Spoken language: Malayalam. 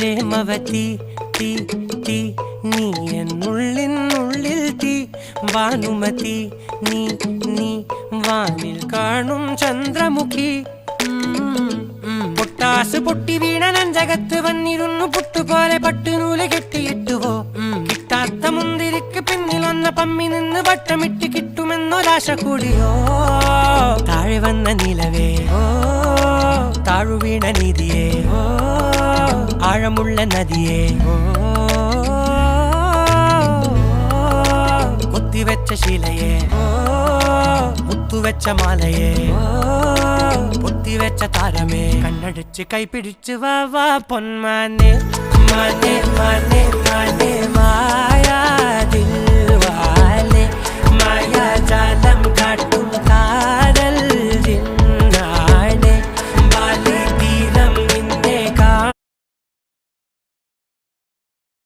പ്രേമവതി തീ തീ നീ എന്നുള്ളിൽ തീ ഭാനുമതി നീ നീ വാനിൽ കാണും ചന്ദ്രമുഖി പൊട്ടാസ് പൊട്ടി വീണ നെഞ്ചകത്ത് വന്നിരുന്നു പുട്ടുപോലെ പട്ടുനൂല് കെട്ടിയിട്ടുവോ കിട്ടാത്ത മുന്തിരിക്ക് പിന്നിൽ വന്ന പമ്മി നിന്ന് വട്ടമിട്ട് കിട്ടുമെന്നൊരാശ കൂടിയോ താഴെ വന്ന നിലവേ താഴു വീണ നിധിയേ ആഴമുള്ള നദിയേ കൊത്തിവെച്ച ശിലയേ മുത്തുവെച്ച മാലയേ പൊത്തിവെച്ച താരമേ കണ്ണടിച്ച് കൈപിടിച്ച് വാ വാ പൊന്മാനെ മാനെ മാനെ മാനെ മായാ ദിൽവാലെ മായാ ജാല